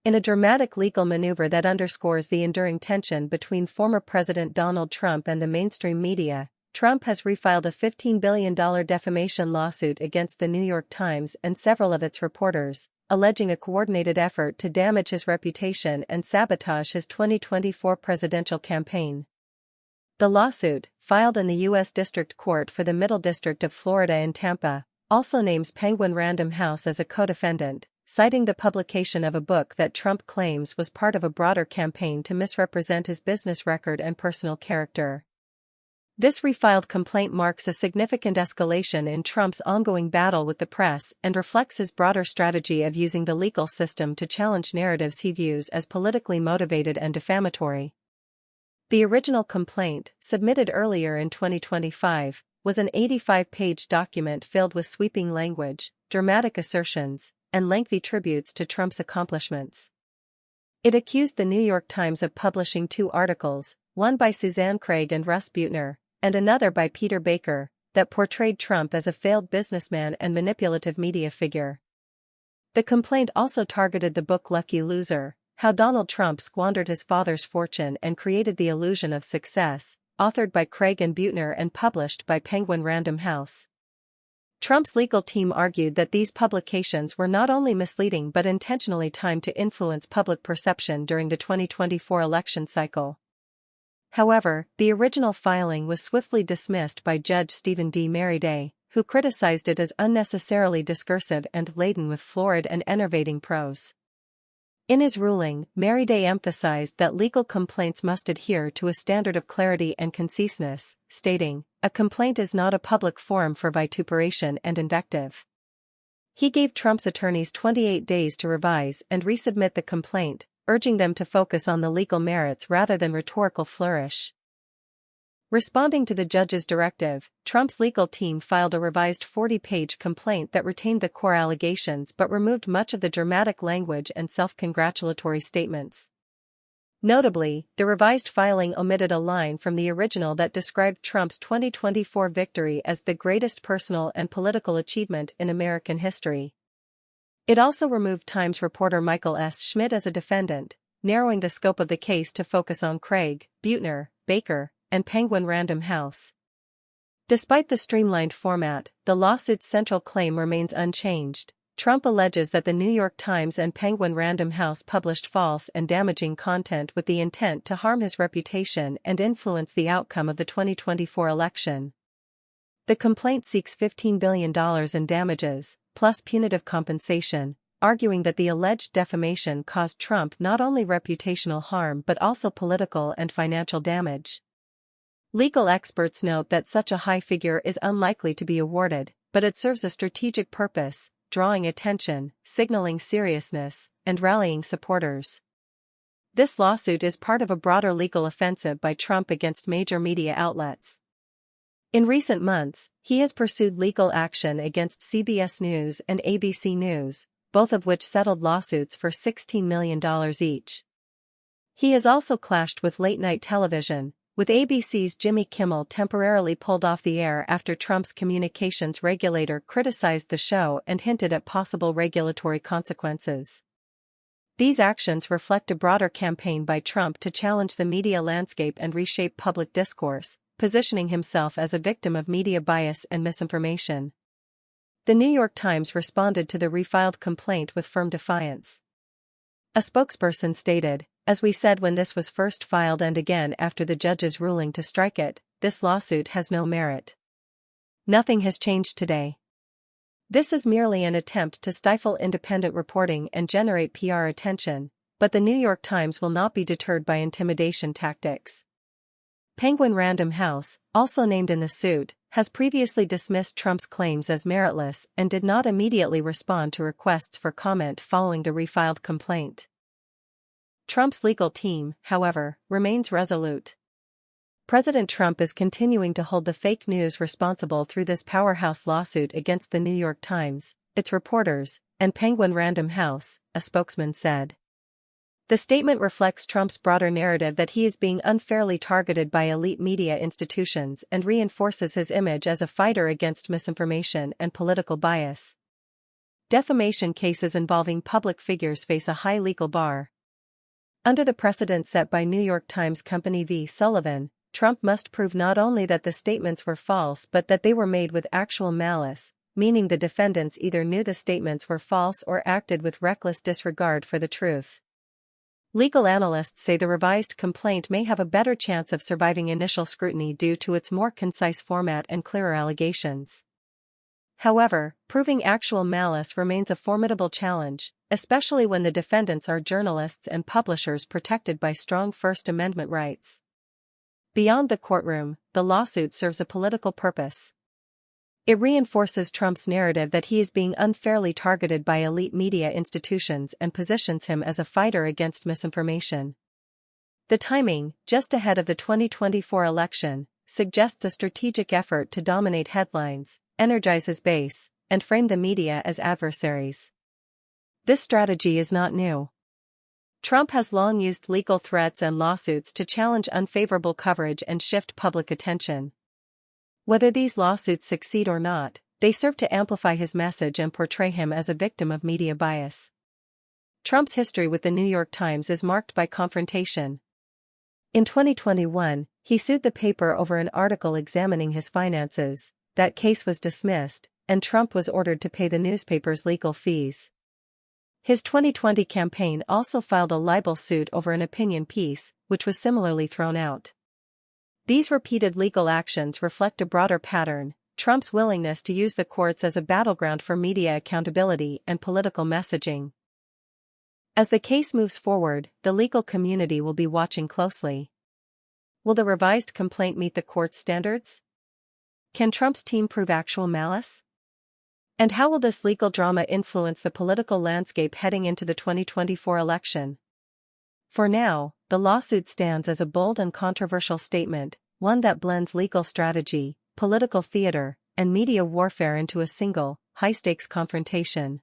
In a dramatic legal maneuver that underscores the enduring tension between former President Donald Trump and the mainstream media, Trump has refiled a $15 billion defamation lawsuit against the New York Times and several of its reporters, alleging a coordinated effort to damage his reputation and sabotage his 2024 presidential campaign. The lawsuit, filed in the U.S. District Court for the Middle District of Florida in Tampa, also names Penguin Random House as a co-defendant, citing the publication of a book that Trump claims was part of a broader campaign to misrepresent his business record and personal character. This refiled complaint marks a significant escalation in Trump's ongoing battle with the press and reflects his broader strategy of using the legal system to challenge narratives he views as politically motivated and defamatory. The original complaint, submitted earlier in 2025, was an 85-page document filled with sweeping language, dramatic assertions, and lengthy tributes to Trump's accomplishments. It accused the New York Times of publishing two articles, one by Suzanne Craig and Russ Buettner, and another by Peter Baker, that portrayed Trump as a failed businessman and manipulative media figure. The complaint also targeted the book Lucky Loser: How Donald Trump Squandered His Father's Fortune and Created the Illusion of Success, authored by Craig and Buettner and published by Penguin Random House. Trump's legal team argued that these publications were not only misleading but intentionally timed to influence public perception during the 2024 election cycle. However, the original filing was swiftly dismissed by Judge Stephen D. Merriday, who criticized it as unnecessarily discursive and laden with florid and enervating prose. In his ruling, Merriday emphasized that legal complaints must adhere to a standard of clarity and conciseness, stating, "A complaint is not a public forum for vituperation and invective." He gave Trump's attorneys 28 days to revise and resubmit the complaint, urging them to focus on the legal merits rather than rhetorical flourish. Responding to the judge's directive, Trump's legal team filed a revised 40-page complaint that retained the core allegations but removed much of the dramatic language and self-congratulatory statements. Notably, the revised filing omitted a line from the original that described Trump's 2024 victory as the greatest personal and political achievement in American history. It also removed Times reporter Michael S. Schmidt as a defendant, narrowing the scope of the case to focus on Craig, Buettner, Baker, and Penguin Random House. Despite the streamlined format, the lawsuit's central claim remains unchanged. Trump alleges that the New York Times and Penguin Random House published false and damaging content with the intent to harm his reputation and influence the outcome of the 2024 election. The complaint seeks $15 billion in damages, plus punitive compensation, arguing that the alleged defamation caused Trump not only reputational harm but also political and financial damage. Legal experts note that such a high figure is unlikely to be awarded, but it serves a strategic purpose, drawing attention, signaling seriousness, and rallying supporters. This lawsuit is part of a broader legal offensive by Trump against major media outlets. In recent months, he has pursued legal action against CBS News and ABC News, both of which settled lawsuits for $16 million each. He has also clashed with late-night television, with ABC's Jimmy Kimmel temporarily pulled off the air after Trump's communications regulator criticized the show and hinted at possible regulatory consequences. These actions reflect a broader campaign by Trump to challenge the media landscape and reshape public discourse, positioning himself as a victim of media bias and misinformation. The New York Times responded to the refiled complaint with firm defiance. A spokesperson stated, "As we said when this was first filed and again after the judge's ruling to strike it, this lawsuit has no merit. Nothing has changed today. This is merely an attempt to stifle independent reporting and generate PR attention, but the New York Times will not be deterred by intimidation tactics." Penguin Random House, also named in the suit, has previously dismissed Trump's claims as meritless and did not immediately respond to requests for comment following the refiled complaint. Trump's legal team, however, remains resolute. President Trump is continuing to hold the fake news responsible through this powerhouse lawsuit against the New York Times, its reporters, and Penguin Random House, a spokesman said. The statement reflects Trump's broader narrative that he is being unfairly targeted by elite media institutions and reinforces his image as a fighter against misinformation and political bias. Defamation cases involving public figures face a high legal bar. Under the precedent set by New York Times Company v. Sullivan, Trump must prove not only that the statements were false but that they were made with actual malice, meaning the defendants either knew the statements were false or acted with reckless disregard for the truth. Legal analysts say the revised complaint may have a better chance of surviving initial scrutiny due to its more concise format and clearer allegations. However, proving actual malice remains a formidable challenge, especially when the defendants are journalists and publishers protected by strong First Amendment rights. Beyond the courtroom, the lawsuit serves a political purpose. It reinforces Trump's narrative that he is being unfairly targeted by elite media institutions and positions him as a fighter against misinformation. The timing, just ahead of the 2024 election, suggests a strategic effort to dominate headlines, energize his base, and frame the media as adversaries. This strategy is not new. Trump has long used legal threats and lawsuits to challenge unfavorable coverage and shift public attention. Whether these lawsuits succeed or not, they serve to amplify his message and portray him as a victim of media bias. Trump's history with the New York Times is marked by confrontation. In 2021, he sued the paper over an article examining his finances. That case was dismissed, and Trump was ordered to pay the newspaper's legal fees. His 2020 campaign also filed a libel suit over an opinion piece, which was similarly thrown out. These repeated legal actions reflect a broader pattern: Trump's willingness to use the courts as a battleground for media accountability and political messaging. As the case moves forward, the legal community will be watching closely. Will the revised complaint meet the court's standards? Can Trump's team prove actual malice? And how will this legal drama influence the political landscape heading into the 2024 election? For now, the lawsuit stands as a bold and controversial statement, one that blends legal strategy, political theater, and media warfare into a single, high-stakes confrontation.